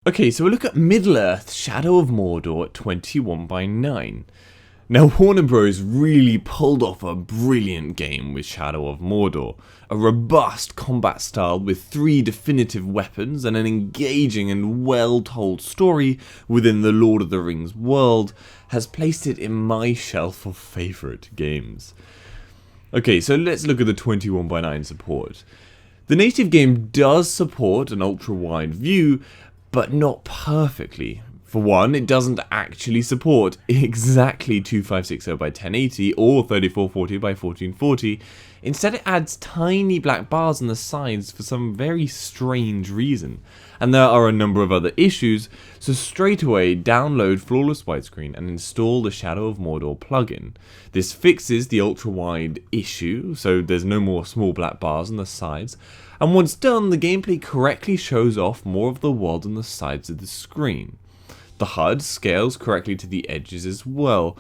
Okay, so we look at Middle-earth Shadow of Mordor at 21:9. Now Warner Bros. Really pulled off a brilliant game with Shadow of Mordor. A robust combat style with 3 definitive weapons and an engaging and well-told story within the Lord of the Rings world has placed it in my shelf of favourite games. Okay, so let's look at the 21:9 support. The native game does support an ultra-wide view, but not perfectly. For one, it doesn't actually support exactly 2560 by 1080 or 3440 by 1440. Instead, it adds tiny black bars on the sides for some very strange reason. And there are a number of other issues, so straight away download Flawless Widescreen and install the Shadow of Mordor plugin. This fixes the ultra-wide issue, so there's no more small black bars on the sides, and once done, the gameplay correctly shows off more of the world on the sides of the screen. The HUD scales correctly to the edges as well.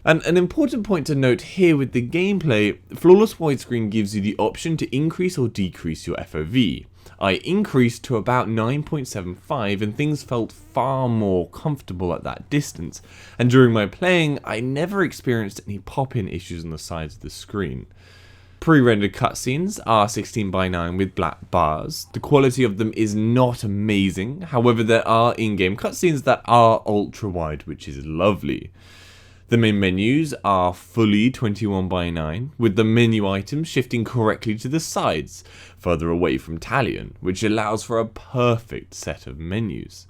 And an important point to note here with the gameplay, Flawless Widescreen gives you the option to increase or decrease your FOV. I increased to about 9.75 and things felt far more comfortable at that distance, and during my playing I never experienced any pop-in issues on the sides of the screen. Pre-rendered cutscenes are 16:9 with black bars. The quality of them is not amazing, however there are in-game cutscenes that are ultra-wide, which is lovely. The main menus are fully 21:9, with the menu items shifting correctly to the sides, further away from Talion, which allows for a perfect set of menus.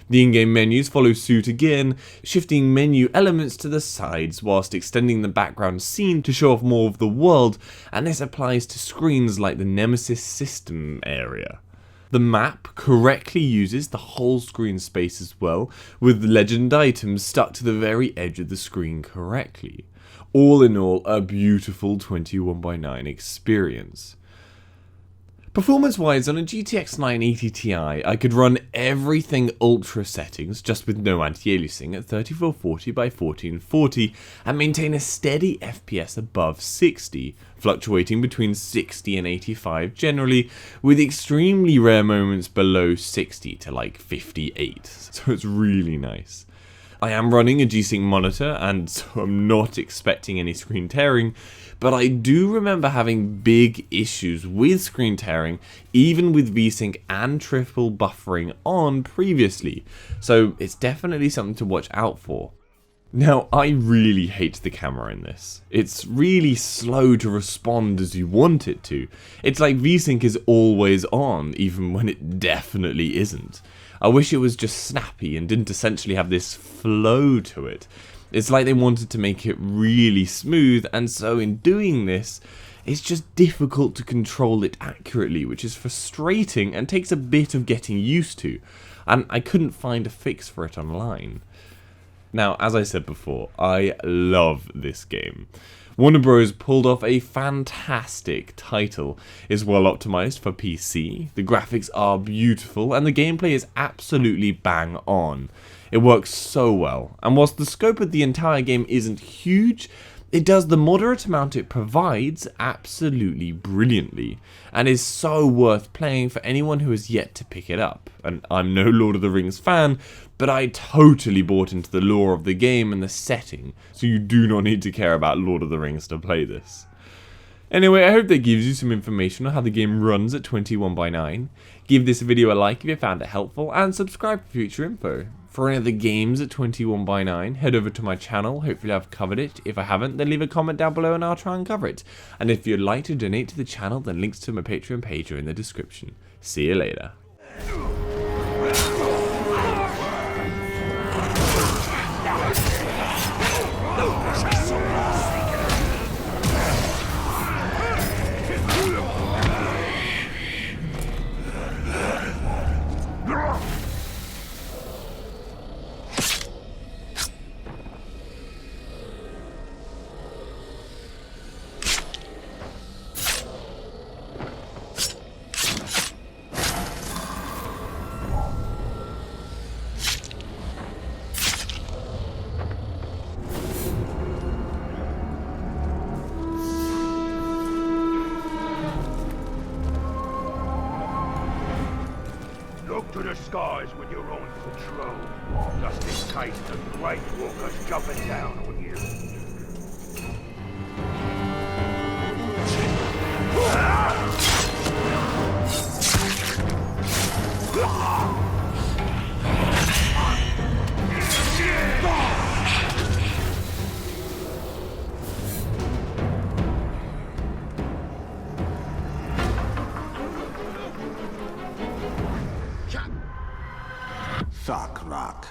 The in-game menus follow suit again, shifting menu elements to the sides whilst extending the background scene to show off more of the world, and this applies to screens like the Nemesis system area. The map correctly uses the whole screen space as well, with legend items stuck to the very edge of the screen correctly. All in all, a beautiful 21:9 experience. Performance-wise, on a GTX 980 Ti, I could run everything ultra settings, just with no anti-aliasing, at 3440 by 1440, and maintain a steady FPS above 60, fluctuating between 60 and 85 generally, with extremely rare moments below 60 to like 58, so it's really nice. I am running a G-Sync monitor, and so I'm not expecting any screen tearing, but I do remember having big issues with screen tearing, even with V-Sync and triple buffering on previously, so it's definitely something to watch out for. Now, I really hate the camera in this. It's really slow to respond as you want it to. It's like V-Sync is always on, even when it definitely isn't. I wish it was just snappy and didn't essentially have this flow to it. It's like they wanted to make it really smooth, and so in doing this, it's just difficult to control it accurately, which is frustrating and takes a bit of getting used to, and I couldn't find a fix for it online. Now, as I said before, I love this game. Warner Bros. Pulled off a fantastic title. It's well optimized for PC, the graphics are beautiful, and the gameplay is absolutely bang on. It works so well, and whilst the scope of the entire game isn't huge, it does the moderate amount it provides absolutely brilliantly, and is so worth playing for anyone who has yet to pick it up. And I'm no Lord of the Rings fan, but I totally bought into the lore of the game and the setting, so you do not need to care about Lord of the Rings to play this. Anyway, I hope that gives you some information on how the game runs at 21:9. Give this video a like if you found it helpful, and subscribe for future info. For any other games at 21:9, head over to my channel, hopefully I've covered it. If I haven't, then leave a comment down below and I'll try and cover it. And if you'd like to donate to the channel, then links to my Patreon page are in the description. See you later. control. Just in case the Great Walker's jumping down on you. Fuck rock.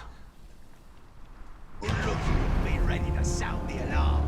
Be ready to sound the alarm.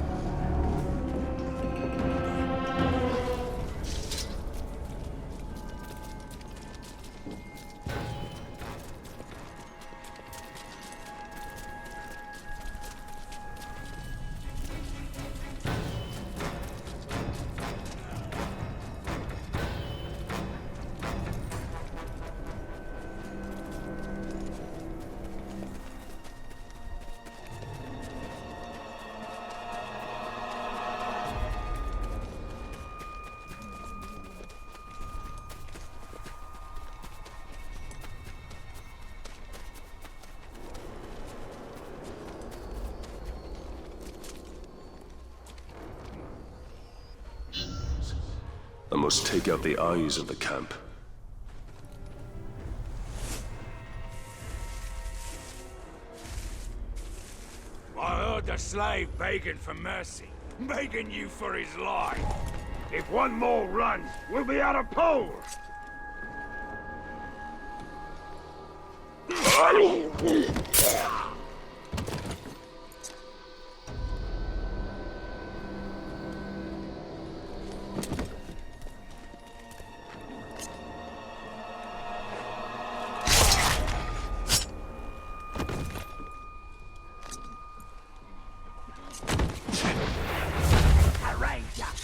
I must take out the eyes of the camp. I heard the slave begging for mercy, begging you for his life. If one more runs, we'll be out of pole.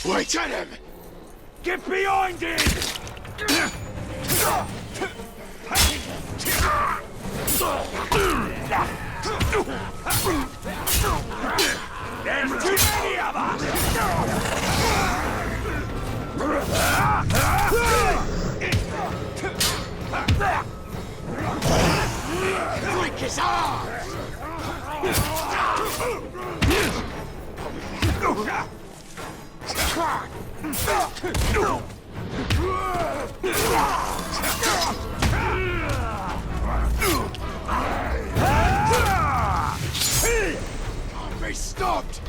Wait at him! Get behind him! There's too many of us! Break his arms! Can't be stopped!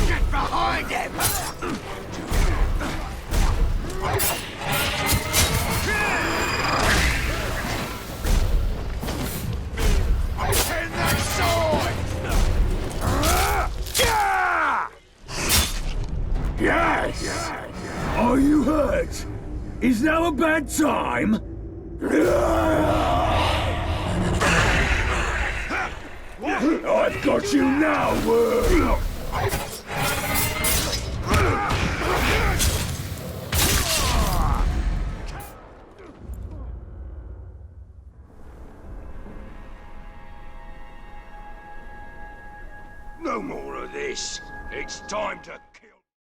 Get behind him! Turn that sword! Yes! Are you hurt? Is now a bad time? I've got you now, worm! No more of this. It's time to